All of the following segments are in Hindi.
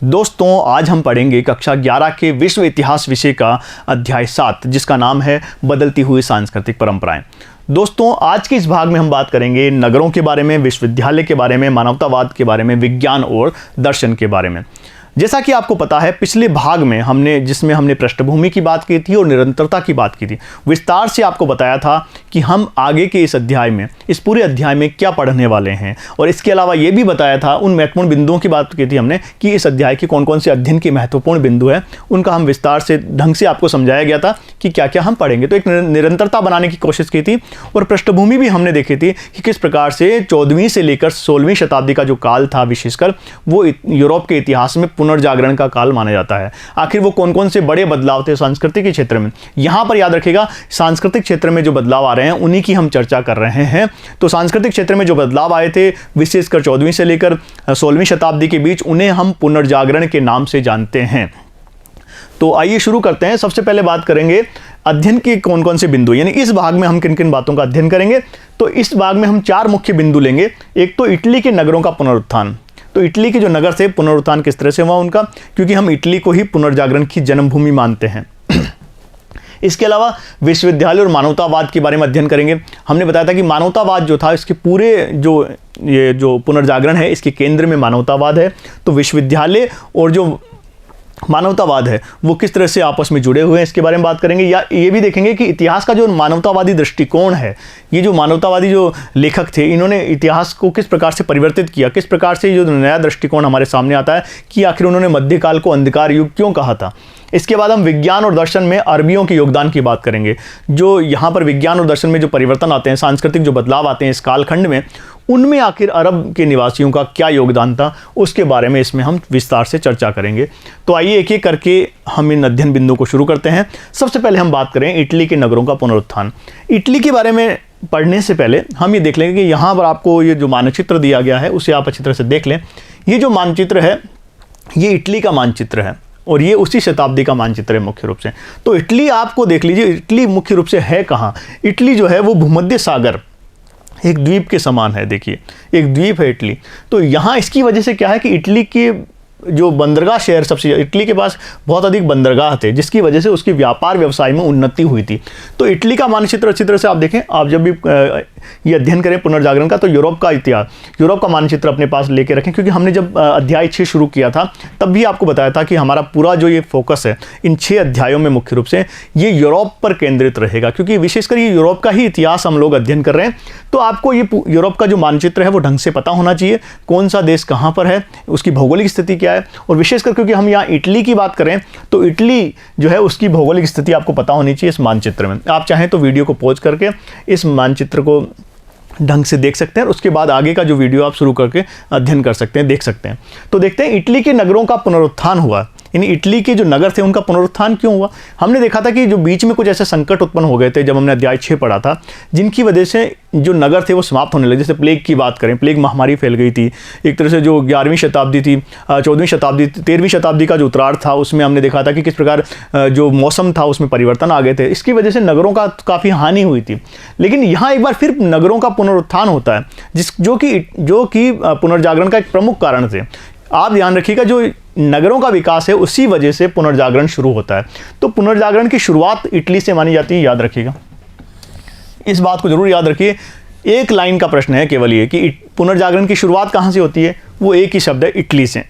दोस्तों आज हम पढ़ेंगे कक्षा 11 के विश्व इतिहास विषय का अध्याय 7 जिसका नाम है बदलती हुई सांस्कृतिक परंपराएं। दोस्तों आज के इस भाग में हम बात करेंगे नगरों के बारे में, विश्वविद्यालय के बारे में, मानवतावाद के बारे में, विज्ञान और दर्शन के बारे में। जैसा कि आपको पता है पिछले भाग में जिसमें हमने पृष्ठभूमि की बात की थी और निरंतरता की बात की थी, विस्तार से आपको बताया था कि हम आगे के इस अध्याय में, इस पूरे अध्याय में क्या पढ़ने वाले हैं। और इसके अलावा ये भी बताया था, उन महत्वपूर्ण बिंदुओं की बात की थी हमने कि इस अध्याय के कौन कौन से अध्ययन के महत्वपूर्ण बिंदु हैं, उनका हम विस्तार से ढंग से आपको समझाया गया था कि क्या क्या हम पढ़ेंगे। तो एक निरंतरता बनाने की कोशिश की थी और पृष्ठभूमि भी हमने देखी थी कि किस प्रकार से 14वीं से लेकर 16वीं शताब्दी का जो काल था विशेषकर वो यूरोप के इतिहास में पुनर्जागरण का काल माना जाता है। आखिर वो कौन कौन से बड़े बदलाव थे सांस्कृतिक के क्षेत्र में। यहां पर याद रखिएगा सांस्कृतिक क्षेत्र में जो बदलाव आ रहे हैं उन्हीं की हम चर्चा कर रहे हैं। तो सांस्कृतिक क्षेत्र में जो बदलाव आए थे विशेषकर 14वीं से लेकर 16वीं शताब्दी के बीच, उन्हें हम पुनर्जागरण के नाम से जानते हैं। तो आइए शुरू करते हैं। सबसे पहले बात करेंगे अध्ययन के कौन कौन से बिंदु, यानी इस भाग में हम किन किन बातों का अध्ययन करेंगे। तो इस भाग में हम 4 मुख्य बिंदु लेंगे। एक तो इटली के नगरों का पुनरुत्थान, तो इटली के जो नगर थे पुनरुत्थान किस तरह से हुआ उनका, क्योंकि हम इटली को ही पुनर्जागरण की जन्मभूमि मानते हैं। इसके अलावा विश्वविद्यालय और मानवतावाद के बारे में अध्ययन करेंगे। हमने बताया था कि मानवतावाद जो था इसके पूरे ये जो पुनर्जागरण है इसके केंद्र में मानवतावाद है। तो विश्वविद्यालय और जो मानवतावाद है वो किस तरह से आपस में जुड़े हुए हैं इसके बारे में बात करेंगे। या ये भी देखेंगे कि इतिहास का जो मानवतावादी दृष्टिकोण है, ये जो मानवतावादी जो लेखक थे इन्होंने इतिहास को किस प्रकार से परिवर्तित किया, किस प्रकार से जो नया दृष्टिकोण हमारे सामने आता है कि आखिर उन्होंने मध्यकाल को अंधकार युग क्यों कहा था। इसके बाद हम विज्ञान और दर्शन में अरबियों के योगदान की बात करेंगे। जो यहाँ पर विज्ञान और दर्शन में जो परिवर्तन आते हैं, सांस्कृतिक जो बदलाव आते हैं इस कालखंड में, उनमें आखिर अरब के निवासियों का क्या योगदान था उसके बारे में इसमें हम विस्तार से चर्चा करेंगे। तो आइए एक एक करके हम इन अध्ययन बिंदु को शुरू करते हैं। सबसे पहले हम बात करें इटली के नगरों का पुनरुत्थान। इटली के बारे में पढ़ने से पहले हम ये देख लेंगे कि यहाँ पर आपको ये जो मानचित्र दिया गया है उसे आप अच्छी तरह से देख लें। ये जो मानचित्र है ये इटली का मानचित्र है और ये उसी शताब्दी का मानचित्र है मुख्य रूप से। तो इटली आपको देख लीजिए, इटली मुख्य रूप से है कहाँ। इटली जो है वो भूमध्य सागर एक द्वीप के समान है। देखिए एक द्वीप है इटली। तो यहाँ इसकी वजह से क्या है कि इटली के जो बंदरगाह शहर सबसे, इटली के पास बहुत अधिक बंदरगाह थे जिसकी वजह से उसकी व्यापार व्यवसाय में उन्नति हुई थी। तो इटली का मानचित्र अच्छी तरह से आप देखें, आप जब भी ये अध्ययन करें पुनर्जागरण का तो यूरोप का इतिहास, यूरोप का मानचित्र अपने पास लेके रखें, क्योंकि हमने जब अध्याय 6 शुरू किया था तब भी आपको बताया था कि हमारा पूरा जो ये फोकस है इन 6 अध्यायों में मुख्य रूप से ये यूरोप पर केंद्रित रहेगा, क्योंकि विशेषकर ये यूरोप का ही इतिहास हम लोग अध्ययन कर रहे हैं। तो आपको ये यूरोप का जो मानचित्र है वो ढंग से पता होना चाहिए, कौन सा देश कहाँ पर है, उसकी भौगोलिक स्थिति क्या है। और विशेषकर क्योंकि हम यहाँ इटली की बात करें तो इटली जो है उसकी भौगोलिक स्थिति आपको पता होनी चाहिए इस मानचित्र में। आप चाहें तो वीडियो को पॉज करके इस मानचित्र को ढंग से देख सकते हैं और उसके बाद आगे का जो वीडियो आप शुरू करके अध्ययन कर सकते हैं, देख सकते हैं। तो देखते हैं इटली के नगरों का पुनरुत्थान हुआ, यानी इटली के जो नगर थे उनका पुनरुत्थान क्यों हुआ। हमने देखा था कि जो बीच में कुछ ऐसे संकट उत्पन्न हो गए थे जब हमने अध्याय 6 पढ़ा था, जिनकी वजह से जो नगर थे वो समाप्त होने लगे। जैसे प्लेग की बात करें, प्लेग महामारी फैल गई थी। एक तरह से जो 11वीं शताब्दी थी, 14वीं शताब्दी, 13वीं शताब्दी का जो उत्तरार्ध था उसमें हमने देखा था कि किस प्रकार जो मौसम था उसमें परिवर्तन आ गए थे। इसकी वजह से नगरों का काफ़ी हानि हुई थी। लेकिन यहाँ एक बार फिर नगरों का पुनरुत्थान होता है जो कि पुनर्जागरण का एक प्रमुख कारण थे। आप ध्यान रखिएगा, जो नगरों का विकास है उसी वजह से पुनर्जागरण शुरू होता है। तो पुनर्जागरण की शुरुआत इटली से मानी जाती है, याद रखिएगा, इस बात को जरूर याद रखिए। एक लाइन का प्रश्न है केवल ये कि पुनर्जागरण की शुरुआत कहाँ से होती है, वो एक ही शब्द है, इटली से।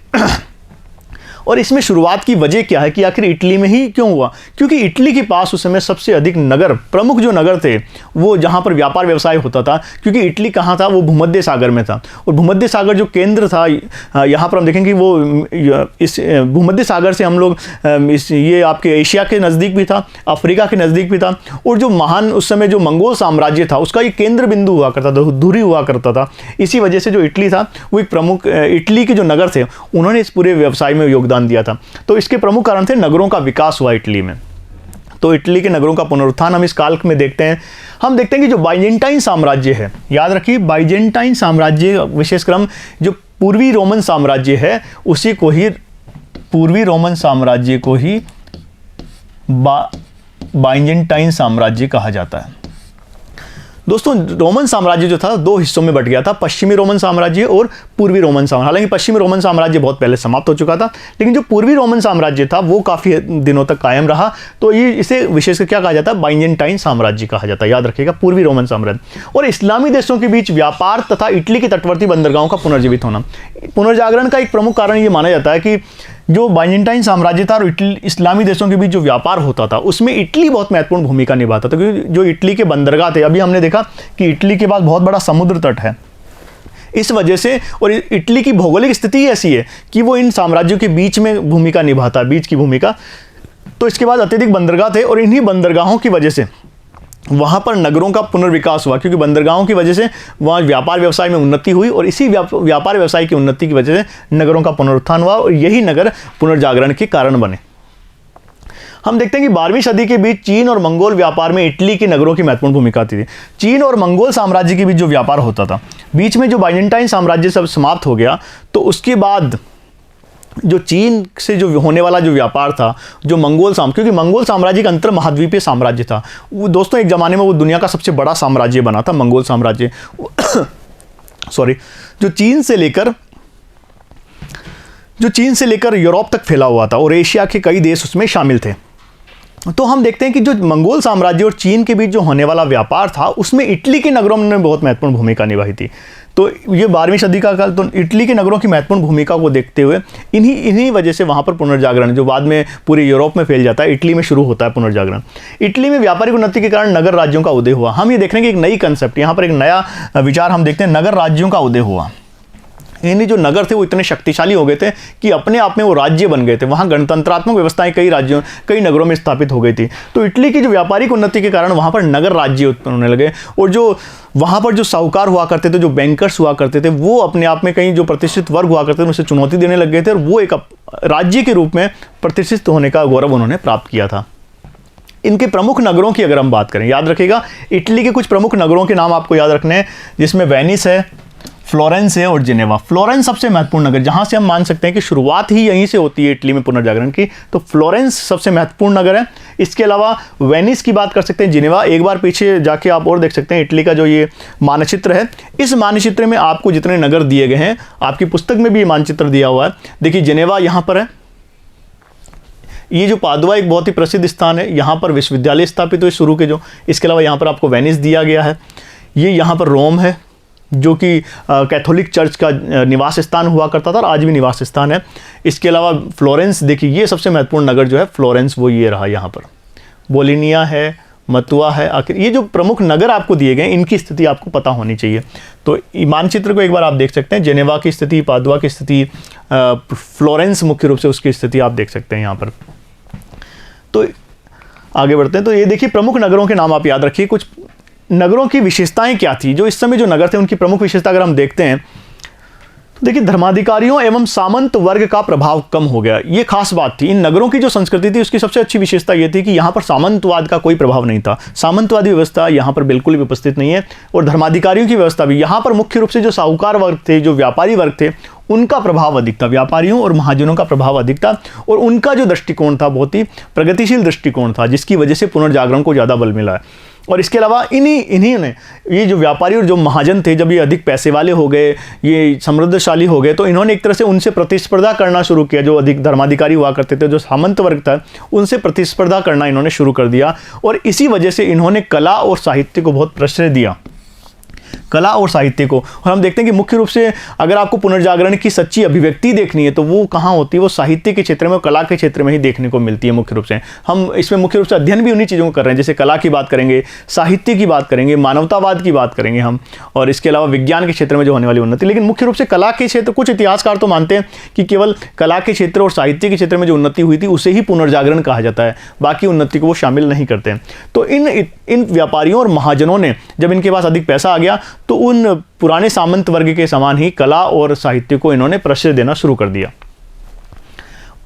और इसमें शुरुआत की वजह क्या है कि आखिर इटली में ही क्यों हुआ, क्योंकि इटली के पास उस समय सबसे अधिक नगर, प्रमुख जो नगर थे वो जहाँ पर व्यापार व्यवसाय होता था, क्योंकि इटली कहाँ था, वो भूमध्य सागर में था। और भूमध्य सागर जो केंद्र था, यहाँ पर हम देखेंगे कि वो इस भूमध्य सागर से हम लोग ये आपके एशिया के नज़दीक भी था, अफ्रीका के नज़दीक भी था। और जो महान उस समय जो मंगोल साम्राज्य था उसका ये केंद्र बिंदु हुआ करता था, धुरी हुआ करता था। इसी वजह से जो इटली था वो एक प्रमुख, इटली के जो नगर थे उन्होंने इस पूरे व्यवसाय में योगदान दिया था। तो इसके प्रमुख कारण थे नगरों का विकास हुआ इटली में। तो इटली के नगरों का पुनरुत्थान हम इस काल में देखते हैं। हम देखते हैं कि जो बाइजेंटाइन साम्राज्य है, याद रखिए बाइजेंटाइन साम्राज्य, विशेषकर जो पूर्वी रोमन साम्राज्य है उसी को ही, पूर्वी रोमन साम्राज्य को ही बाइजेंटाइन साम्राज्य कहा जाता है। दोस्तों रोमन साम्राज्य जो था दो हिस्सों में बट गया था, पश्चिमी रोमन साम्राज्य और पूर्वी रोमन साम्राज्य। हालांकि पश्चिमी रोमन साम्राज्य बहुत पहले समाप्त हो चुका था, लेकिन जो पूर्वी रोमन साम्राज्य था वो काफ़ी दिनों तक कायम रहा। तो ये इसे विशेषकर क्या कहा जाता है, बाइजेंटाइन साम्राज्य कहा जाता है, याद रखिएगा, पूर्वी रोमन साम्राज्य। और इस्लामी देशों के बीच व्यापार तथा इटली के तटवर्ती बंदरगाहों का पुनर्जीवित होना। पुनर्जागरण का एक प्रमुख कारण ये माना जाता है कि जो बाइजेंटाइन साम्राज्य था और इस्लामी देशों के बीच जो व्यापार होता था उसमें इटली बहुत महत्वपूर्ण भूमिका निभाता था, क्योंकि जो इटली के बंदरगाह थे, अभी हमने देखा कि इटली के पास बहुत बड़ा समुद्र तट है, इस वजह से, और इटली की भौगोलिक स्थिति ऐसी है कि वो इन साम्राज्यों के बीच में भूमिका निभाता है, बीच की भूमिका। तो इसके बाद अत्यधिक बंदरगाह थे और इन्हीं बंदरगाहों की वजह से वहाँ पर नगरों का पुनर्विकास हुआ, क्योंकि बंदरगाहों की वजह से वहाँ व्यापार व्यवसाय में उन्नति हुई और इसी व्यापार व्यवसाय की उन्नति की वजह से नगरों का पुनरुत्थान हुआ और यही नगर पुनर्जागरण के कारण बने। हम देखते हैं कि 12वीं सदी के बीच चीन और मंगोल व्यापार में इटली के नगरों की महत्वपूर्ण भूमिका थी। चीन और मंगोल साम्राज्य के बीच जो व्यापार होता था, बीच में जो बाइजेंटाइन साम्राज्य सब समाप्त हो गया, तो उसके बाद जो चीन से जो होने वाला जो व्यापार था, जो मंगोल क्योंकि मंगोल साम्राज्य का अंतर महाद्वीपीय साम्राज्य था वो, दोस्तों एक ज़माने में वो दुनिया का सबसे बड़ा साम्राज्य बना था मंगोल साम्राज्य सॉरी, जो चीन से लेकर यूरोप तक फैला हुआ था और एशिया के कई देश उसमें शामिल थे। तो हम देखते हैं कि जो मंगोल साम्राज्य और चीन के बीच जो होने वाला व्यापार था उसमें इटली के नगरों ने बहुत महत्वपूर्ण भूमिका निभाई थी। तो ये 12वीं सदी का काल, तो इटली के नगरों की महत्वपूर्ण भूमिका को देखते हुए इन्हीं वजह से वहाँ पर पुनर्जागरण, जो बाद में पूरे यूरोप में फैल जाता है, इटली में शुरू होता है पुनर्जागरण। इटली में व्यापारिक उन्नति के कारण नगर राज्यों का उदय हुआ। हम ये देख रहे हैं कि एक नई कंसेप्ट, यहाँ पर एक नया विचार हम देखते हैं, नगर राज्यों का उदय हुआ। यानी जो नगर थे वो इतने शक्तिशाली हो गए थे कि अपने आप में वो राज्य बन गए थे, वहाँ गणतंत्रात्मक व्यवस्थाएं कई नगरों में स्थापित हो गई थी। तो इटली की जो व्यापारिक उन्नति के कारण वहाँ पर नगर राज्य उत्पन्न होने लगे और जो वहाँ पर जो साहूकार हुआ करते थे, जो बैंकर्स हुआ करते थे, वो अपने आप में कई जो प्रतिष्ठित वर्ग हुआ करते थे उनसे चुनौती देने लग गए थे और वो एक राज्य के रूप में प्रतिष्ठित होने का गौरव उन्होंने प्राप्त किया था। इनके प्रमुख नगरों की अगर हम बात करें, याद रखिएगा इटली के कुछ प्रमुख नगरों के नाम आपको याद रखने हैं, जिसमें वेनिस है, फ्लोरेंस है और जिनेवा। फ्लोरेंस सबसे महत्वपूर्ण नगर, जहां से हम मान सकते हैं कि शुरुआत ही यहीं से होती है इटली में पुनर्जागरण की, तो फ्लोरेंस सबसे महत्वपूर्ण नगर है। इसके अलावा वेनिस की बात कर सकते हैं, जिनेवा, एक बार पीछे जाके आप और देख सकते हैं इटली का जो ये मानचित्र है, इस मानचित्र में आपको जितने नगर दिए गए हैं, आपकी पुस्तक में भी ये मानचित्र दिया हुआ है। देखिए जिनेवा यहाँ पर है, ये जो पादुआ एक बहुत ही प्रसिद्ध स्थान है, यहाँ पर विश्वविद्यालय स्थापित हुए शुरू के जो। इसके अलावा यहाँ पर आपको वेनिस दिया गया है। ये यहाँ पर रोम है जो कि कैथोलिक चर्च का निवास स्थान हुआ करता था और आज भी निवास स्थान है। इसके अलावा फ्लोरेंस, देखिए ये सबसे महत्वपूर्ण नगर जो है फ्लोरेंस, वो ये रहा। यहाँ पर बोलिनिया है, मतुआ है। आखिर ये जो प्रमुख नगर आपको दिए गए इनकी स्थिति आपको पता होनी चाहिए। तो मानचित्र को एक बार आप देख सकते हैं, जेनेवा की स्थिति, पादुआ की स्थिति, फ्लोरेंस मुख्य रूप से उसकी स्थिति आप देख सकते हैं यहाँ पर। तो आगे बढ़ते हैं। तो ये देखिए प्रमुख नगरों के नाम आप याद रखिए। कुछ नगरों की विशेषताएं क्या थी, जो इस समय जो नगर थे उनकी प्रमुख विशेषता अगर हम देखते हैं तो देखिए धर्माधिकारियों एवं सामंत वर्ग का प्रभाव कम हो गया। ये खास बात थी। इन नगरों की जो संस्कृति थी उसकी सबसे अच्छी विशेषता ये थी कि यहाँ पर सामंतवाद का कोई प्रभाव नहीं था। सामंतवादी व्यवस्था यहाँ पर बिल्कुल भी उपस्थित नहीं है। और धर्माधिकारियों की व्यवस्था भी, यहाँ पर मुख्य रूप से जो साहूकार वर्ग थे, जो व्यापारी वर्ग थे, उनका प्रभाव अधिक था। व्यापारियों और महाजनों का प्रभाव अधिक था और उनका जो दृष्टिकोण था बहुत ही प्रगतिशील दृष्टिकोण था, जिसकी वजह से पुनर्जागरण को ज़्यादा बल मिला है। और इसके अलावा इन्हीं ने, ये जो व्यापारी और जो महाजन थे, जब ये अधिक पैसे वाले हो गए, ये समृद्धशाली हो गए, तो इन्होंने एक तरह से उनसे प्रतिस्पर्धा करना शुरू किया। जो अधिक धर्माधिकारी हुआ करते थे, जो सामंत वर्ग था, उनसे प्रतिस्पर्धा करना इन्होंने शुरू कर दिया। और इसी वजह से इन्होंने कला और साहित्य को बहुत प्रश्रय दिया, कला और साहित्य को। और हम देखते हैं कि मुख्य रूप से अगर आपको पुनर्जागरण की सच्ची अभिव्यक्ति देखनी है तो वो कहाँ होती है, वो साहित्य के क्षेत्र में और कला के क्षेत्र में ही देखने को मिलती है मुख्य रूप से। हम इसमें मुख्य रूप से अध्ययन भी उन्हीं चीज़ों को कर रहे हैं, जैसे कला की बात करेंगे, साहित्य की बात करेंगे, मानवतावाद की बात करेंगे हम, और इसके अलावा विज्ञान के क्षेत्र में जो होने वाली उन्नति। लेकिन मुख्य रूप से कला के क्षेत्र, कुछ इतिहासकार तो मानते हैं कि केवल कला के क्षेत्र और साहित्य के क्षेत्र में जो उन्नति हुई थी उसे ही पुनर्जागरण कहा जाता है, बाकी उन्नति को वो शामिल नहीं करते हैं। तो इन व्यापारियों और महाजनों ने, जब इनके पास अधिक पैसा आ गया, तो उन पुराने सामंत वर्ग के समान ही कला और साहित्य को इन्होंने प्रश्रय देना शुरू कर दिया।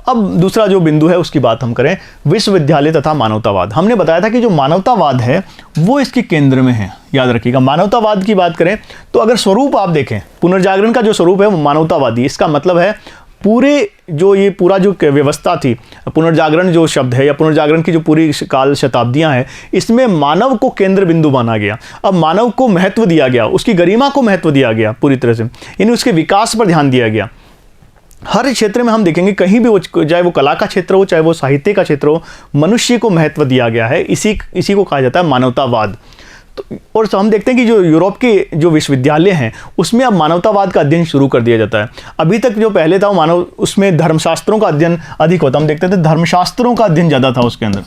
अब दूसरा जो बिंदु है उसकी बात हम करें, विश्वविद्यालय तथा मानवतावाद। हमने बताया था कि जो मानवतावाद है वो इसके केंद्र में है, याद रखिएगा। मानवतावाद की बात करें तो अगर स्वरूप आप देखें, पुनर्जागरण का जो स्वरूप है वो मानवतावादी। इसका मतलब है पूरे जो ये पूरा जो व्यवस्था थी, पुनर्जागरण जो शब्द है या पुनर्जागरण की जो पूरी काल शताब्दियां हैं, इसमें मानव को केंद्र बिंदु माना गया। अब मानव को महत्व दिया गया, उसकी गरिमा को महत्व दिया गया पूरी तरह से, यानी उसके विकास पर ध्यान दिया गया। हर क्षेत्र में हम देखेंगे, कहीं भी वो, चाहे वो कला का क्षेत्र हो, चाहे वो साहित्य का क्षेत्र हो, मनुष्य को महत्व दिया गया है। इसी को कहा जाता है मानवतावाद। तो और हम देखते हैं कि जो यूरोप के जो विश्वविद्यालय हैं उसमें अब मानवतावाद का अध्ययन शुरू कर दिया जाता है। अभी तक जो पहले था मानव, उसमें धर्मशास्त्रों का अध्ययन अधिक होता, हम देखते थे धर्मशास्त्रों का अध्ययन ज़्यादा था। उसके अंदर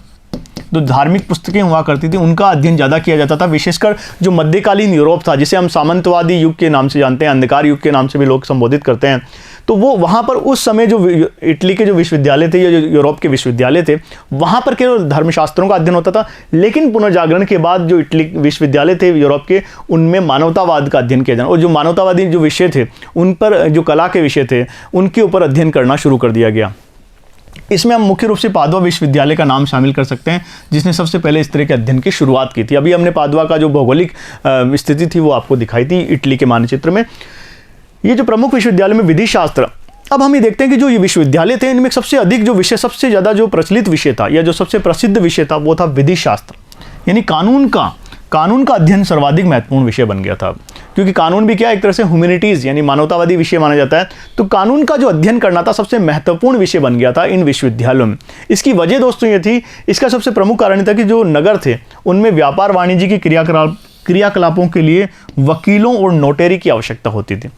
जो धार्मिक पुस्तकें हुआ करती थी उनका अध्ययन ज़्यादा किया जाता था, विशेषकर जो मध्यकालीन यूरोप था, जिसे हम सामंतवादी युग के नाम से जानते हैं, अंधकार युग के नाम से भी लोग संबोधित करते हैं। तो वो वहाँ पर उस समय जो इटली के जो विश्वविद्यालय थे या जो यूरोप के विश्वविद्यालय थे, वहाँ पर केवल धर्मशास्त्रों का अध्ययन होता था। लेकिन पुनर्जागरण के बाद जो इटली विश्वविद्यालय थे यूरोप के, उनमें मानवतावाद का अध्ययन किया जाना, और जो मानवतावादी जो विषय थे उन पर, जो कला के विषय थे उनके ऊपर अध्ययन करना शुरू कर दिया गया। इसमें हम मुख्य रूप से पादुआ विश्वविद्यालय का नाम शामिल कर सकते हैं, जिसने सबसे पहले इस तरह के अध्ययन की शुरुआत की थी। अभी हमने पादुआ का जो भौगोलिक स्थिति थी वो आपको दिखाई थी इटली के मानचित्र में। ये जो प्रमुख विश्वविद्यालय में विधि शास्त्र, अब हम ये देखते हैं कि जो ये विश्वविद्यालय थे इनमें सबसे अधिक जो विषय, सबसे ज़्यादा जो प्रचलित विषय था या जो सबसे प्रसिद्ध विषय था वो था विधि शास्त्र, यानी कानून का अध्ययन सर्वाधिक महत्वपूर्ण विषय बन गया था। क्योंकि कानून भी क्या, एक तरह से ह्यूमैनिटीज़ यानी मानवतावादी विषय माना जाता है। तो कानून का जो अध्ययन करना था सबसे महत्वपूर्ण विषय बन गया था इन विश्वविद्यालयों में। इसकी वजह दोस्तों ये थी, इसका सबसे प्रमुख कारण था कि जो नगर थे उनमें व्यापार वाणिज्य की क्रियाकलापों के लिए वकीलों और नोटेरी की आवश्यकता होती थी।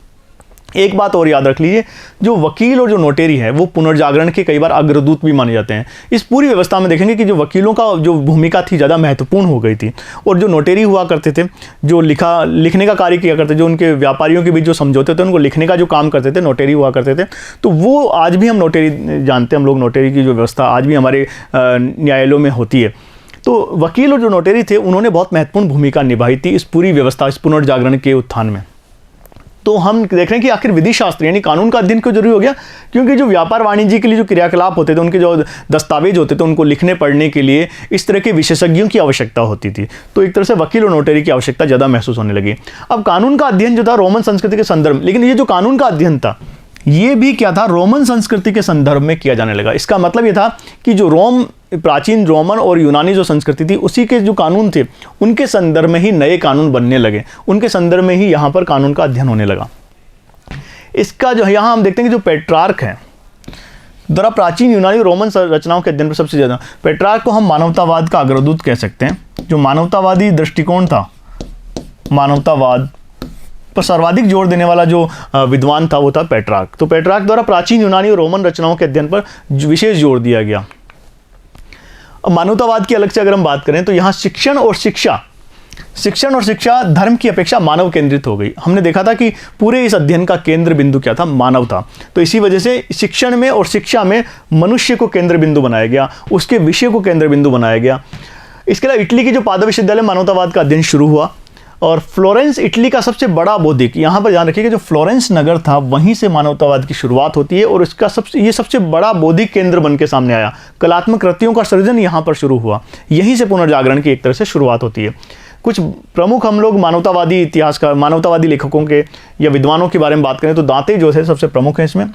एक बात और याद रख लीजिए, जो वकील और जो नोटेरी है वो पुनर्जागरण के कई बार अग्रदूत भी माने जाते हैं। इस पूरी व्यवस्था में देखेंगे कि जो वकीलों का जो भूमिका थी ज़्यादा महत्वपूर्ण हो गई थी, और जो नोटेरी हुआ करते थे, जो लिखने का कार्य किया करते, जो उनके व्यापारियों के बीच जो समझौते थे उनको लिखने का जो काम करते थे, नोटेरी हुआ करते थे। तो वो आज भी हम नोटेरी जानते हैं, हम लोग नोटेरी की जो व्यवस्था आज भी हमारे न्यायालयों में होती है। तो वकील और जो नोटेरी थे उन्होंने बहुत महत्वपूर्ण भूमिका निभाई थी इस पूरी व्यवस्था, इस पुनर्जागरण के उत्थान में। तो हम देख रहे हैं कि आखिर विधि शास्त्र यानी कानून का अध्ययन क्यों जरूरी हो गया, क्योंकि जो व्यापार वाणिज्य के लिए जो क्रियाकलाप होते थे, उनके जो दस्तावेज होते थे, उनको लिखने पढ़ने के लिए इस तरह के विशेषज्ञों की आवश्यकता होती थी। तो एक तरह से वकील और नोटरी की आवश्यकता ज़्यादा महसूस होने लगी। अब कानून का अध्ययन जो था रोमन संस्कृति के संदर्भ, लेकिन ये जो कानून का अध्ययन था ये भी क्या था, रोमन संस्कृति के संदर्भ में किया जाने लगा। इसका मतलब ये था कि जो प्राचीन रोमन और यूनानी जो संस्कृति थी उसी के जो कानून थे उनके संदर्भ में ही नए कानून बनने लगे, उनके संदर्भ में ही यहाँ पर कानून का अध्ययन होने लगा। इसका जो यहाँ हम देखते हैं कि जो पेट्रार्क है द्वारा प्राचीन यूनानी रोमन रचनाओं के अध्ययन पर सबसे ज़्यादा, पेट्रार्क को हम मानवतावाद का अग्रदूत कह सकते हैं। जो मानवतावादी दृष्टिकोण था, मानवतावाद पर सर्वाधिक जोर देने वाला जो विद्वान था वो था पेट्रार्क। तो पेट्रार्क द्वारा प्राचीन यूनानी और रोमन रचनाओं के अध्ययन पर विशेष जोर दिया गया। अब मानवतावाद की अलग से अगर हम बात करें तो यहाँ शिक्षण और शिक्षा धर्म की अपेक्षा मानव केंद्रित हो गई। हमने देखा था कि पूरे इस अध्ययन का केंद्र बिंदु क्या था, मानव था। तो इसी वजह से शिक्षण में और शिक्षा में मनुष्य को केंद्र बिंदु बनाया गया, उसके विषय को केंद्र बिंदु बनाया गया। इसके अलावा इटली की जो पादुआ विश्वविद्यालय मानवतावाद का अध्ययन शुरू हुआ, और फ्लोरेंस इटली का सबसे बड़ा बौद्धिक, यहाँ पर ध्यान रखिएगा जो फ्लोरेंस नगर था वहीं से मानवतावाद की शुरुआत होती है, और इसका ये सबसे बड़ा बौद्धिक केंद्र बन के सामने आया। कलात्मक कृतियों का सृजन यहाँ पर शुरू हुआ, यहीं से पुनर्जागरण की एक तरह से शुरुआत होती है। कुछ प्रमुख हम लोग मानवतावादी इतिहास का, मानवतावादी लेखकों के या विद्वानों के बारे में बात करें तो दांते जो है सबसे प्रमुख है। इसमें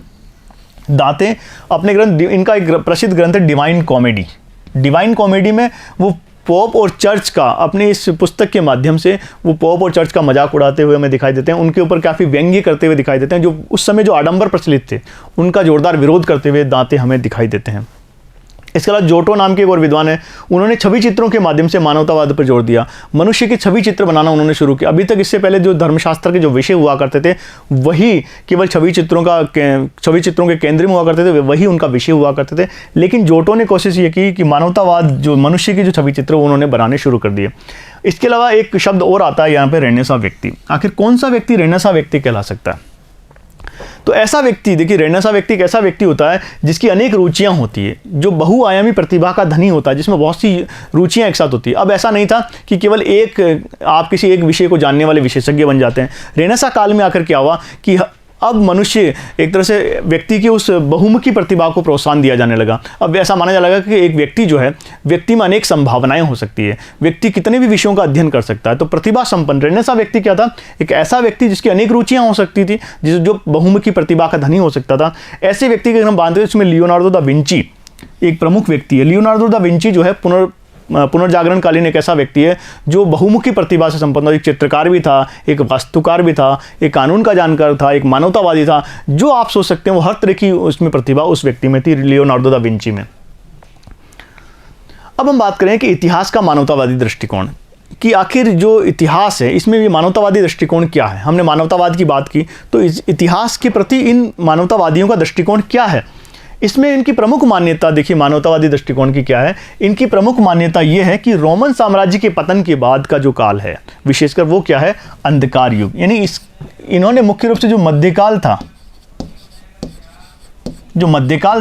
दांते अपने ग्रंथ, इनका एक प्रसिद्ध ग्रंथ है डिवाइन कॉमेडी। डिवाइन कॉमेडी में वो पोप और चर्च का, अपने इस पुस्तक के माध्यम से वो पोप और चर्च का मजाक उड़ाते हुए हमें दिखाई देते हैं, उनके ऊपर काफ़ी व्यंग्य करते हुए दिखाई देते हैं। जो उस समय जो आडंबर प्रचलित थे उनका जोरदार विरोध करते हुए दांते हमें दिखाई देते हैं। इसके अलावा जोटो नाम के एक और विद्वान है, उन्होंने छवि चित्रों के माध्यम से मानवतावाद पर जोर दिया। मनुष्य के छवि चित्र बनाना उन्होंने शुरू किया। अभी तक इससे पहले जो धर्मशास्त्र के जो विषय हुआ करते थे वही केवल छवि चित्रों के केंद्र में हुआ करते थे, वही उनका विषय हुआ करते थे। लेकिन जोटो ने कोशिश ये की कि मानवतावाद, जो मनुष्य की जो छवि चित्र उन्होंने बनाने शुरू कर दिए। इसके अलावा एक शब्द और आता है यहाँ पर, रेनेसां व्यक्ति। आखिर कौन सा व्यक्ति रेनेसां व्यक्ति कहला सकता है? तो ऐसा व्यक्ति, देखिए रेनेसां व्यक्ति एक ऐसा व्यक्ति होता है जिसकी अनेक रुचियां होती है, जो बहुआयामी प्रतिभा का धनी होता है, जिसमें बहुत सी रुचियां एक साथ होती है। अब ऐसा नहीं था कि केवल आप किसी एक विषय को जानने वाले विशेषज्ञ बन जाते हैं। रेनेसां काल में आकर क्या हुआ कि अब मनुष्य एक तरह से व्यक्ति की उस बहुमुखी प्रतिभा को प्रोत्साहन दिया जाने लगा। अब ऐसा माना जाने लगा कि एक व्यक्ति जो है, व्यक्ति में अनेक संभावनाएं हो सकती है, व्यक्ति कितने भी विषयों का अध्ययन कर सकता है। तो प्रतिभा संपन्न रेनेसां व्यक्ति क्या था? एक ऐसा व्यक्ति जिसकी अनेक रुचियां हो सकती थी, जो बहुमुखी प्रतिभा का धनी हो सकता था। ऐसे व्यक्ति के हम बांधते हैं, उसमें लियोनार्डो दा विंची एक प्रमुख व्यक्ति है। लियोनार्डो दा विंची जो है पुनर्जागरण कालीन एक ऐसा व्यक्ति है जो बहुमुखी प्रतिभा से संपन्न था। एक चित्रकार भी था, एक वास्तुकार भी था, एक कानून का जानकार था, एक मानवतावादी था। जो आप सोच सकते हैं वो हर तरह की उसमें प्रतिभा उस व्यक्ति में थी, लियोनार्डो दा विंची में। अब हम बात करें कि इतिहास का मानवतावादी दृष्टिकोण, कि आखिर जो इतिहास है इसमें भी मानवतावादी दृष्टिकोण क्या है। हमने मानवतावाद की बात की, तो इस इतिहास के प्रति इन मानवतावादियों का दृष्टिकोण क्या है। इसमें इनकी प्रमुख मान्यता देखिए, मानवतावादी दृष्टिकोण की क्या है। इनकी प्रमुख मान्यता यह है कि रोमन साम्राज्य के पतन के बाद का जो काल है, विशेषकर वो क्या है? अंधकार युग। यानी इन्होंने मुख्य रूप से जो मध्यकाल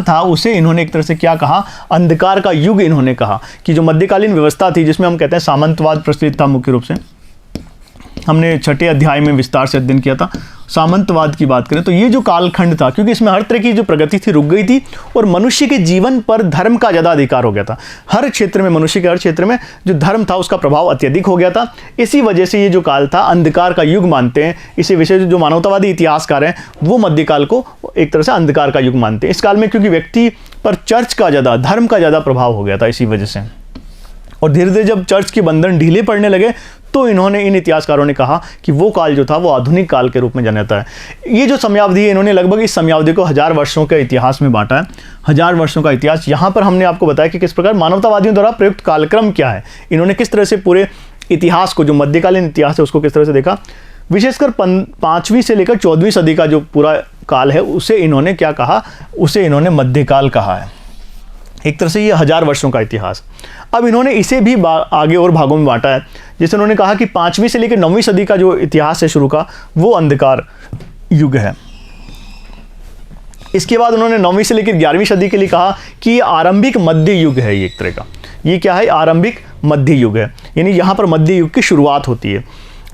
था उसे इन्होंने एक तरह से क्या कहा? अंधकार का युग इन्होंने कहा। कि जो मध्यकालीन व्यवस्था थी, जिसमें हम कहते हैं सामंतवाद प्रचलित था मुख्य रूप से, हमने 6ठे अध्याय में विस्तार से अध्ययन किया था। सामंतवाद की बात करें तो ये जो कालखंड था, क्योंकि इसमें हर तरह की जो प्रगति थी रुक गई थी और मनुष्य के जीवन पर धर्म का ज़्यादा अधिकार हो गया था। हर क्षेत्र में, मनुष्य के हर क्षेत्र में जो धर्म था उसका प्रभाव अत्यधिक हो गया था। इसी वजह से ये जो काल था अंधकार का युग मानते हैं। इसी विषय जो मानवतावादी इतिहासकार हैं वो मध्यकाल को एक तरह से अंधकार का युग मानते हैं। इस काल में क्योंकि व्यक्ति पर चर्च का ज़्यादा, धर्म का ज़्यादा प्रभाव हो गया था इसी वजह से। और धीरे धीरे जब चर्च के बंधन ढीले पड़ने लगे तो इन इतिहासकारों ने कहा कि वो काल जो था वो आधुनिक काल के रूप में जाना जाता है। ये जो समयावधि है, इन्होंने लगभग इस समयावधि को 1000 वर्षों के इतिहास में बांटा है। 1000 वर्षों का इतिहास। यहाँ पर हमने आपको बताया कि किस प्रकार मानवतावादियों द्वारा प्रयुक्त कालक्रम क्या है। इन्होंने किस तरह से पूरे इतिहास को, जो मध्यकालीन इतिहास है उसको किस तरह से देखा। विशेषकर 5वीं से लेकर 14वीं सदी का जो पूरा काल है उसे इन्होंने क्या कहा? उसे इन्होंने मध्यकाल कहा है। एक तरह से ये 1000 वर्षों का इतिहास। अब इन्होंने इसे भी आगे और भागों में बांटा है। जैसे उन्होंने कहा कि 5वीं से लेकर 9वीं सदी का जो इतिहास है शुरू का, वो अंधकार युग है। इसके बाद उन्होंने 9वीं से लेकर 11वीं सदी के लिए कहा कि ये आरंभिक मध्य युग है। ये एक तरह का, ये क्या है? आरंभिक मध्य युग है। यानी यहाँ पर मध्य युग की शुरुआत होती है।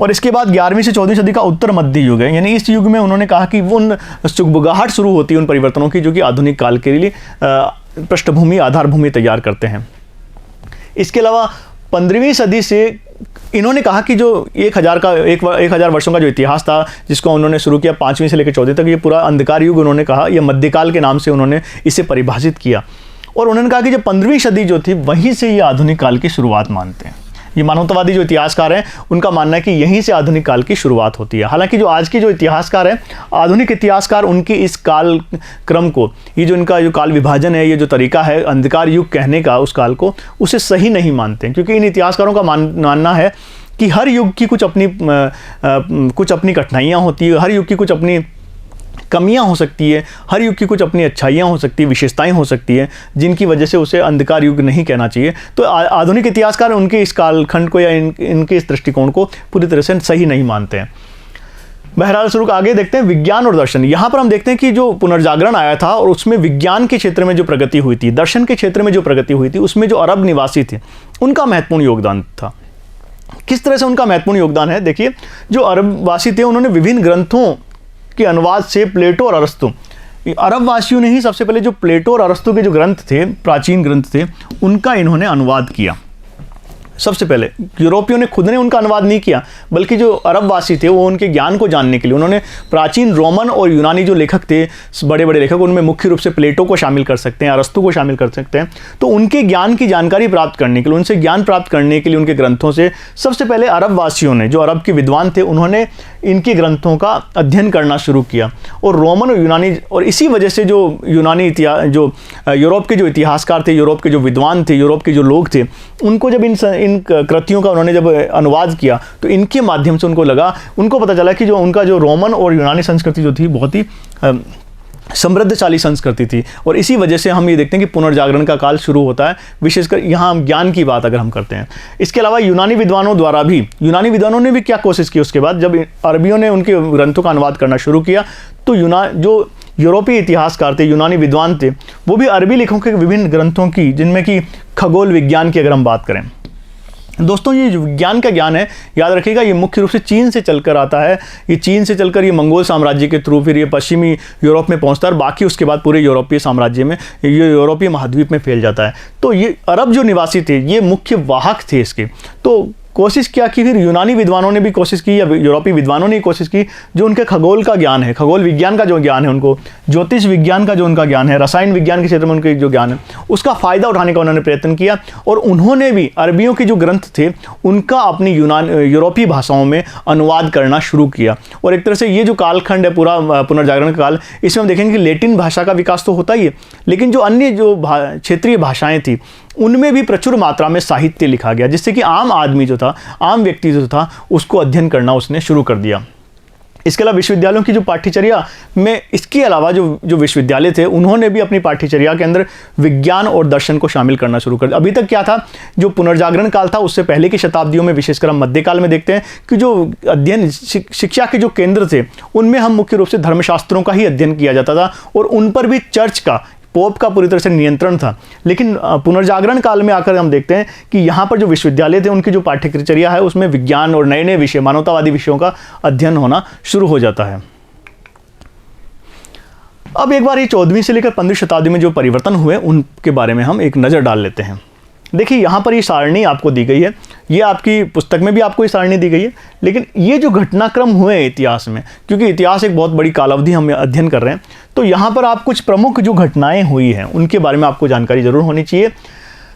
और इसके बाद 11वीं से 14वीं सदी का उत्तर मध्य युग है। यानी इस युग में उन्होंने कहा कि वो उन सुगबुगाहट शुरू होती है उन परिवर्तनों की जो कि आधुनिक काल के लिए पृष्ठभूमि, आधारभूमि तैयार करते हैं। इसके अलावा 15वीं सदी से इन्होंने कहा कि जो 1000 वर्षों का जो इतिहास था, जिसको उन्होंने शुरू किया 5वीं से लेकर 14वीं तक, ये पूरा अंधकार युग उन्होंने कहा, यह मध्यकाल के नाम से उन्होंने इसे परिभाषित किया। और उन्होंने कहा कि जो 15वीं सदी जो थी वहीं से ये आधुनिक काल की शुरुआत मानते हैं। ये मानवतावादी जो इतिहासकार हैं उनका मानना है कि यहीं से आधुनिक काल की शुरुआत होती है। हालांकि जो आज के जो इतिहासकार हैं, आधुनिक इतिहासकार, उनके इस काल क्रम को, ये जो इनका जो काल विभाजन है, ये जो तरीका है अंधकार युग कहने का उस काल को, उसे सही नहीं मानते हैं। क्योंकि इन इतिहासकारों का मानना है कि हर युग की कुछ अपनी कठिनाइयाँ होती है, हर युग की कुछ अपनी कमियां हो सकती है, हर युग की कुछ अपनी अच्छाइयां हो सकती है, विशेषताएं हो सकती है, जिनकी वजह से उसे अंधकार युग नहीं कहना चाहिए। तो आधुनिक इतिहासकार उनके इस कालखंड को या इनके इस दृष्टिकोण को पूरी तरह से सही नहीं मानते हैं। बहरहाल शुरू आगे देखते हैं विज्ञान और दर्शन। यहाँ पर हम देखते हैं कि जो पुनर्जागरण आया था और उसमें विज्ञान के क्षेत्र में जो प्रगति हुई थी, दर्शन के क्षेत्र में जो प्रगति हुई थी, उसमें जो अरब निवासी थे उनका महत्वपूर्ण योगदान था। किस तरह से उनका महत्वपूर्ण योगदान है? देखिए, जो अरबवासी थे उन्होंने विभिन्न ग्रंथों के अनुवाद से प्लेटो और अरस्तु, अरब वासियों ने ही सबसे पहले जो प्लेटो और अरस्तु के जो ग्रंथ थे, प्राचीन ग्रंथ थे, उनका इन्होंने अनुवाद किया। सबसे पहले यूरोपियों ने खुद ने उनका अनुवाद नहीं किया, बल्कि जो अरबवासी थे वो उनके ज्ञान को जानने के लिए उन्होंने प्राचीन रोमन और यूनानी जो लेखक थे, बड़े बड़े लेखक, उनमें मुख्य रूप से प्लेटो को शामिल कर सकते हैं, अरस्तु को शामिल कर सकते हैं। तो उनके ज्ञान की जानकारी प्राप्त करने के लिए, उनसे ज्ञान प्राप्त करने के लिए उनके ग्रंथों से सबसे पहले अरबवासियों ने, जो अरब के विद्वान थे, उन्होंने इनके ग्रंथों का अध्ययन करना शुरू किया। और रोमन और यूनानी, और इसी वजह से जो यूनानी इतिहास, जो यूरोप के जो इतिहासकार थे, यूरोप के जो विद्वान थे, यूरोप के जो लोग थे, उनको जब इन कृतियों का उन्होंने जब अनुवाद किया तो इनके माध्यम से उनको पता चला कि जो उनका जो रोमन और यूनानी संस्कृति जो थी बहुत ही समृद्धशाली संस्कृति थी। और इसी वजह से हम ये देखते हैं कि पुनर्जागरण का काल शुरू होता है, विशेषकर यहाँ हम ज्ञान की बात अगर हम करते हैं। इसके अलावा यूनानी विद्वानों ने भी क्या कोशिश की, उसके बाद जब अरबियों ने उनके ग्रंथों का अनुवाद करना शुरू किया तो जो यूरोपीय इतिहासकार थे, यूनानी विद्वान थे, वो भी अरबी लेखकों के विभिन्न ग्रंथों की, जिनमें कि खगोल विज्ञान की अगर हम बात करें, दोस्तों ये जो विज्ञान का ज्ञान है, याद रखिएगा, ये मुख्य रूप से चीन से चलकर आता है। ये चीन से चलकर ये मंगोल साम्राज्य के थ्रू फिर ये पश्चिमी यूरोप में पहुंचता है और बाकी उसके बाद पूरे यूरोपीय साम्राज्य में, ये यूरोपीय महाद्वीप में फैल जाता है। तो ये अरब जो निवासी थे ये मुख्य वाहक थे इसके। तो कोशिश क्या की, फिर यूनानी विद्वानों ने भी कोशिश की या यूरोपीय विद्वानों ने कोशिश की, जो उनके खगोल का ज्ञान है, खगोल विज्ञान का जो ज्ञान है उनको, ज्योतिष विज्ञान का जो उनका ज्ञान है, रसायन विज्ञान के क्षेत्र में उनके जो ज्ञान है, उसका फ़ायदा उठाने का उन्होंने प्रयत्न किया। और उन्होंने भी अरबियों के जो ग्रंथ थे उनका अपनी यूरोपीय भाषाओं में अनुवाद करना शुरू किया। और एक तरह से ये जो कालखंड है पूरा पुनर्जागरण का काल, इसमें हम देखेंगे कि लैटिन भाषा का विकास तो होता ही है, लेकिन जो अन्य जो क्षेत्रीय भाषाएँ थी उनमें भी प्रचुर मात्रा में साहित्य लिखा गया, जिससे कि आम आदमी जो था, आम व्यक्ति जो था, उसको अध्ययन करना उसने शुरू कर दिया। इसके अलावा विश्वविद्यालयों की जो पाठ्यचर्या में, इसके अलावा जो विश्वविद्यालय थे उन्होंने भी अपनी पाठ्यचर्या के अंदर विज्ञान और दर्शन को शामिल करना शुरू कर दिया। अभी तक क्या था, जो पुनर्जागरण काल था उससे पहले की शताब्दियों में, विशेषकर हम मध्यकाल में देखते हैं कि जो अध्ययन शिक्षा के जो केंद्र थे उनमें हम मुख्य रूप से धर्मशास्त्रों का ही अध्ययन किया जाता था और उन पर भी चर्च का, पोप का पूरी तरह से नियंत्रण था। लेकिन पुनर्जागरण काल में आकर हम देखते हैं कि यहाँ पर जो विश्वविद्यालय थे उनकी जो पाठ्यचर्या है उसमें विज्ञान और नए नए विषय, मानवतावादी विषयों का अध्ययन होना शुरू हो जाता है। अब एक बार ये 14वीं से लेकर 15वीं शताब्दी में जो परिवर्तन हुए उनके बारे में हम एक नज़र डाल लेते हैं। देखिए यहाँ पर ये सारणी आपको दी गई है, ये आपकी पुस्तक में भी आपको ये सारणी दी गई है, लेकिन ये जो घटनाक्रम हुए इतिहास में, क्योंकि इतिहास एक बहुत बड़ी कालावधि हम अध्ययन कर रहे हैं, तो यहाँ पर आप कुछ प्रमुख जो घटनाएं हुई हैं उनके बारे में आपको जानकारी जरूर होनी चाहिए।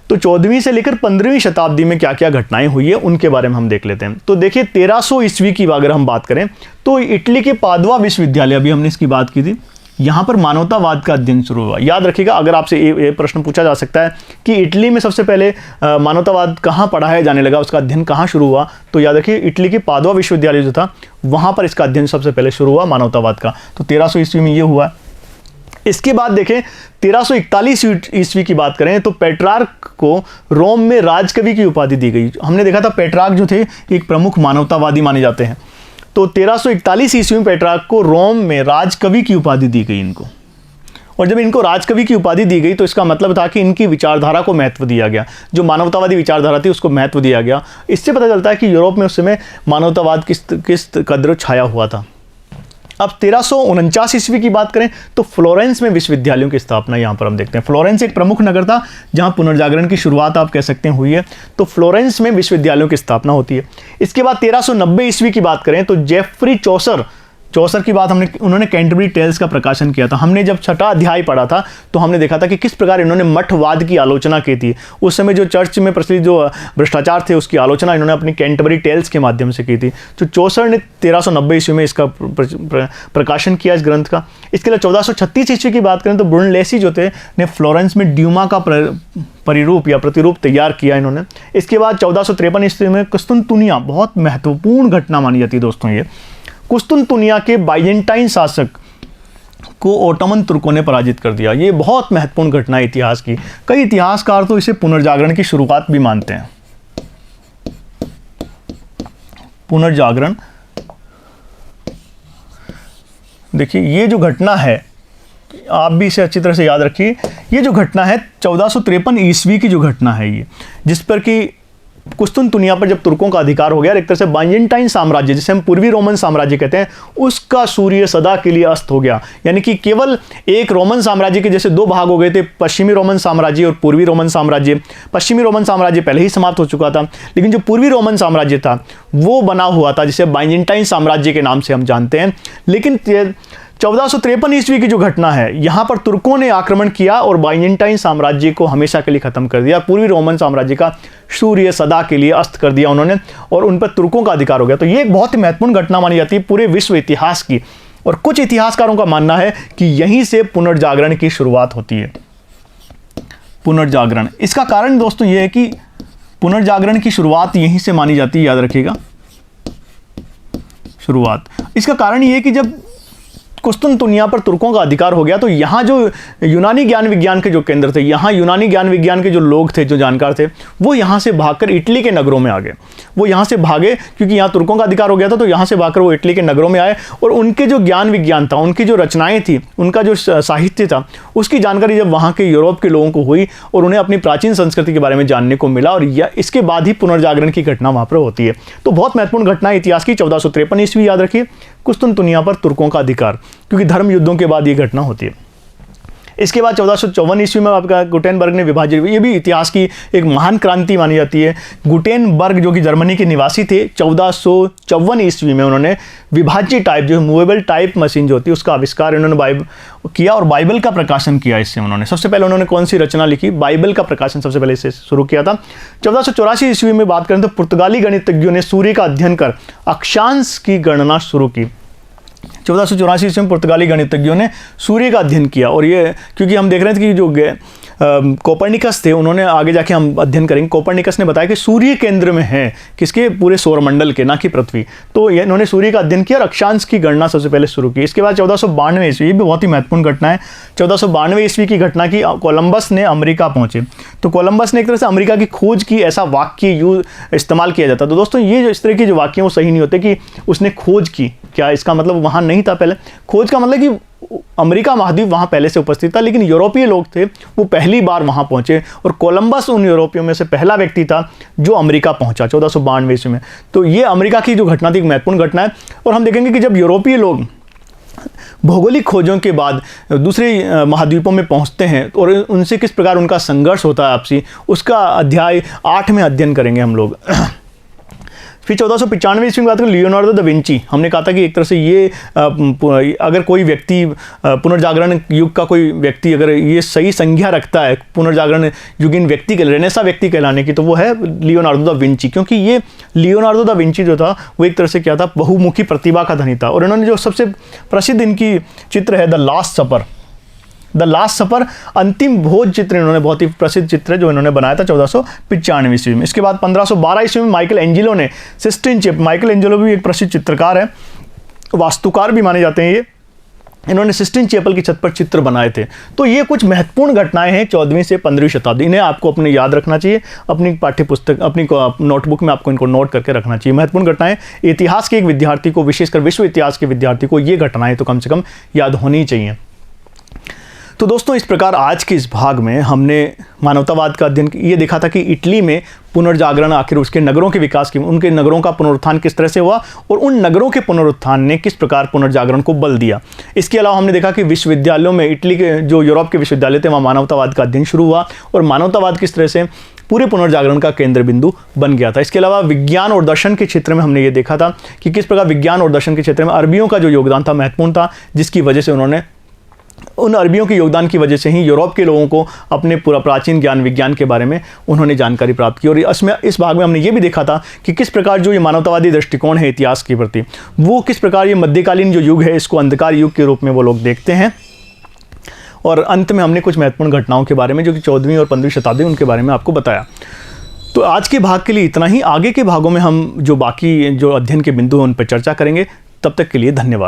तो 14वीं से लेकर 15वीं शताब्दी में क्या क्या घटनाएं हुई है उनके बारे में हम देख लेते हैं। तो देखिए 1300 ईस्वी की अगर हम बात करें तो इटली के पादुआ विश्वविद्यालय, अभी हमने इसकी बात की थी, यहाँ पर मानवतावाद का अध्ययन शुरू हुआ। याद रखिएगा, अगर आपसे ये प्रश्न पूछा जा सकता है कि इटली में सबसे पहले मानवतावाद कहाँ पढ़ाया जाने लगा, उसका अध्ययन कहाँ शुरू हुआ, तो याद रखिए इटली के पादुआ विश्वविद्यालय जो था वहाँ पर इसका अध्ययन सबसे पहले शुरू हुआ मानवतावाद का। तो 1300 ईस्वी में ये हुआ। इसके बाद देखें 1341 ईस्वी की बात करें तो पेट्रार्क को रोम में राजकवि की उपाधि दी गई। हमने देखा था पेट्रार्क जो थे एक प्रमुख मानवतावादी माने जाते हैं। तो 1341 ईस्वी में पेट्रार्क को रोम में राजकवि की उपाधि दी गई इनको। और जब इनको राजकवि की उपाधि दी गई तो इसका मतलब था कि इनकी विचारधारा को महत्व दिया गया, जो मानवतावादी विचारधारा थी उसको महत्व दिया गया। इससे पता चलता है कि यूरोप में उस समय मानवतावाद किस कदर छाया हुआ था। अब 1349 ईस्वी की बात करें तो फ्लोरेंस में विश्वविद्यालयों की स्थापना यहाँ पर हम देखते हैं। फ्लोरेंस एक प्रमुख नगर था जहाँ पुनर्जागरण की शुरुआत आप कह सकते हैं हुई है। तो फ्लोरेंस में विश्वविद्यालयों की स्थापना होती है। इसके बाद 1390 ईस्वी की बात करें तो जेफरी चौसर की बात उन्होंने कैंटरबरी टेल्स का प्रकाशन किया था। हमने जब छठा अध्याय पढ़ा था तो हमने देखा था कि किस प्रकार इन्होंने मठवाद की आलोचना की थी। उस समय जो चर्च में प्रचलित जो भ्रष्टाचार थे उसकी आलोचना इन्होंने अपनी कैंटरबरी टेल्स के माध्यम से की थी। तो चौसर ने 1390 ईस्वी में इसका प्रकाशन किया इस ग्रंथ का। इसके अलावा 1436 ईस्वी की बात करें तो ब्रुनलेसी जो थे ने फ्लोरेंस में ड्यूमा का परिरूप या प्रतिरूप तैयार किया इन्होंने। इसके बाद 1453 ईस्वी में कुस्तुनतुनिया, बहुत महत्वपूर्ण घटना मानी जाती है दोस्तों ये, कुस्तुनतुनिया के बाइजेंटाइन शासक को ओटोमन तुर्कों ने पराजित कर दिया। ये बहुत महत्वपूर्ण घटना है इतिहास की। कई इतिहासकार तो इसे पुनर्जागरण की शुरुआत भी मानते हैं। पुनर्जागरण, देखिए ये जो घटना है आप भी इसे अच्छी तरह से याद रखिए। ये जो घटना है 1453 ईस्वी की जो घटना है ये, जिस पर कि कुस्तुनतुनिया पर जब तुर्कों का अधिकार हो गया, एक तरह से बाइजेंटाइन साम्राज्य जिसे हम पूर्वी रोमन साम्राज्य कहते हैं उसका सूर्य सदा के लिए अस्त हो गया। यानी कि केवल एक रोमन साम्राज्य के जैसे दो भाग हो गए थे, पश्चिमी रोमन साम्राज्य और पूर्वी रोमन साम्राज्य। पश्चिमी रोमन साम्राज्य पहले ही समाप्त हो चुका था, लेकिन जो पूर्वी रोमन साम्राज्य था वो बना हुआ था जिसे बाइजेंटाइन साम्राज्य के नाम से हम जानते हैं। लेकिन 1453 ईस्वी की जो घटना है यहाँ पर तुर्कों ने आक्रमण किया और बाइजेंटाइन साम्राज्य को हमेशा के लिए खत्म कर दिया। पूर्वी रोमन साम्राज्य का सूर्य सदा के लिए अस्त कर दिया उन्होंने और उन पर तुर्कों का अधिकार हो गया। तो ये एक बहुत ही महत्वपूर्ण घटना मानी जाती है पूरे विश्व इतिहास की। और कुछ इतिहासकारों का मानना है कि यहीं से पुनर्जागरण की शुरुआत होती है। पुनर्जागरण, इसका कारण दोस्तों ये है कि पुनर्जागरण की शुरुआत यहीं से मानी जाती है, याद रखिएगा शुरुआत। इसका कारण ये है कि जब कुस्तुनतुनिया पर तुर्कों का अधिकार हो गया, तो यहाँ जो यूनानी ज्ञान विज्ञान के जो केंद्र थे, यहाँ यूनानी ज्ञान विज्ञान के जो लोग थे, जो जानकार थे, वो यहाँ से भागकर इटली के नगरों में आ गए। वो यहाँ से भागे क्योंकि यहाँ तुर्कों का अधिकार हो गया था, तो यहाँ से भागकर वो इटली के नगरों में आए और उनके जो ज्ञान विज्ञान था, उनकी जो रचनाएं थी, उनका जो साहित्य था, उसकी जानकारी जब वहाँ के यूरोप के लोगों को हुई और उन्हें अपनी प्राचीन संस्कृति के बारे में जानने को मिला, और इसके बाद ही पुनर्जागरण की घटना वहाँ पर होती है। तो बहुत महत्वपूर्ण घटना है इतिहास की। 1453 ईस्वी याद रखिए, कुस्तुनतुनिया पर तुर्कों का अधिकार, क्योंकि धर्म युद्धों के बाद ये घटना होती है। इसके बाद 1454 ईस्वी में आपका गुटेनबर्ग ने विभाजित, ये भी इतिहास की एक महान क्रांति मानी जाती है। गुटेनबर्ग जो कि जर्मनी के निवासी थे, 1454 ईस्वी में उन्होंने विभाज्य टाइप, जो मूवेबल टाइप मशीन जो होती है, उसका आविष्कार इन्होंने किया और बाइबल का प्रकाशन किया। इससे उन्होंने सबसे पहले उन्होंने कौन सी रचना लिखी? बाइबल का प्रकाशन सबसे पहले इससे शुरू किया था। 1484 ईस्वी में बात करें तो पुर्तगाली गणितज्ञों ने सूर्य का अध्ययन कर अक्षांश की गणना शुरू की। 1484 ईस्वी में पुर्तगाली गणितज्ञों ने सूर्य का अध्ययन किया, और ये क्योंकि हम देख रहे थे कि जो कोपर्निकस थे, उन्होंने आगे जाके हम अध्ययन करेंगे, कोपर्निकस ने बताया कि सूर्य केंद्र में है, किसके? पूरे सौरमंडल के, ना कि पृथ्वी। तो ये इन्होंने सूर्य का अध्ययन किया और अक्षांश की गणना सबसे पहले शुरू की। इसके बाद 1492 ईस्वी, ये भी बहुत ही महत्वपूर्ण घटना है। 1492 ईस्वी की घटना की, कोलंबस ने अमेरिका पहुंचे। तो कोलंबस ने एक तरह से अमेरिका की खोज की, ऐसा वाक्य इस्तेमाल किया जाता है। तो दोस्तों, ये जो इस तरह के जो वाक्य वो सही नहीं होते कि उसने खोज की, क्या इसका मतलब वहाँ नहीं था पहले। खोज का मतलब कि अमेरिका महाद्वीप वहाँ पहले से उपस्थित था, लेकिन यूरोपीय लोग थे वो पहली बार वहाँ पहुँचे, और कोलंबस उन यूरोपियों में से पहला व्यक्ति था जो अमेरिका पहुँचा 1492 ईस्वी में। तो ये अमेरिका की जो घटना थी, एक महत्वपूर्ण घटना है। और हम देखेंगे कि जब यूरोपीय लोग भौगोलिक खोजों के बाद दूसरे महाद्वीपों में पहुँचते हैं और उनसे किस प्रकार उनका संघर्ष होता है आपसी, उसका अध्याय 8 में अध्ययन करेंगे हम लोग। फिर 1495 ईस्वी में बात करें, लियोनार्डो दा विंची। हमने कहा था कि एक तरह से ये अगर कोई व्यक्ति पुनर्जागरण युग का कोई व्यक्ति अगर ये सही संज्ञा रखता है पुनर्जागरण युगीन व्यक्ति के, रेनेसा व्यक्ति कहलाने की, तो वो है लियोनार्डो दा विंची। क्योंकि ये लियोनार्डो दा विंची जो था वो एक तरह से क्या था, बहुमुखी प्रतिभा का धनी था। और इन्होंने जो सबसे प्रसिद्ध इनकी चित्र है the last supper, the last supper, अंतिम भोज चित्र, इन्होंने बहुत ही प्रसिद्ध चित्र है जो इन्होंने बनाया था 1495 ईस्वी में। इसके बाद 1512 ईस्वी में माइकल एंजेलो ने सिस्टीन चैपल, माइकल एंजेलो भी एक प्रसिद्ध चित्रकार है, वास्तुकार भी माने जाते हैं ये, इन्होंने सिस्टीन चैपल की छत पर चित्र बनाए थे। तो ये कुछ महत्वपूर्ण घटनाएं हैं 14वीं से 15वीं शताब्दी। इन्हें आपको अपने याद रखना चाहिए, अपनी पाठ्य पुस्तक, अपनी नोटबुक में आपको इनको नोट करके रखना चाहिए। महत्वपूर्ण घटनाएं, इतिहास के एक विद्यार्थी को, विशेषकर विश्व इतिहास के विद्यार्थी को, ये घटनाएं तो कम से कम याद होनी चाहिए। तो दोस्तों, इस प्रकार आज के इस भाग में हमने मानवतावाद का अध्ययन ये देखा था कि इटली में पुनर्जागरण आखिर उसके नगरों के विकास की, उनके नगरों का पुनरुत्थान किस तरह से हुआ और उन नगरों के पुनरुत्थान ने किस प्रकार पुनर्जागरण को बल दिया। इसके अलावा हमने देखा कि विश्वविद्यालयों में, इटली के जो यूरोप के विश्वविद्यालय थे, वहाँ मानवतावाद का अध्ययन शुरू हुआ और मानवतावाद किस तरह से पूरे पुनर्जागरण का केंद्र बिंदु बन गया था। इसके अलावा विज्ञान और दर्शन के क्षेत्र में हमने ये देखा था कि किस प्रकार विज्ञान और दर्शन के क्षेत्र में अरबियों का जो योगदान था महत्वपूर्ण था, जिसकी वजह से उन्होंने, उन अरबियों के योगदान की वजह से ही यूरोप के लोगों को अपने पूरा प्राचीन ज्ञान विज्ञान के बारे में उन्होंने जानकारी प्राप्त की। और इस भाग में हमने ये भी देखा था कि किस प्रकार जो ये मानवतावादी दृष्टिकोण है इतिहास के प्रति, वो किस प्रकार ये मध्यकालीन जो युग है इसको अंधकार युग के रूप में वो लोग देखते हैं। और अंत में हमने कुछ महत्वपूर्ण घटनाओं के बारे में जो कि 14वीं और 15वीं शताब्दी, उनके बारे में आपको बताया। तो आज के भाग के लिए इतना ही। आगे के भागों में हम जो बाकी जो अध्ययन के बिंदु हैं उन पर चर्चा करेंगे। तब तक के लिए धन्यवाद।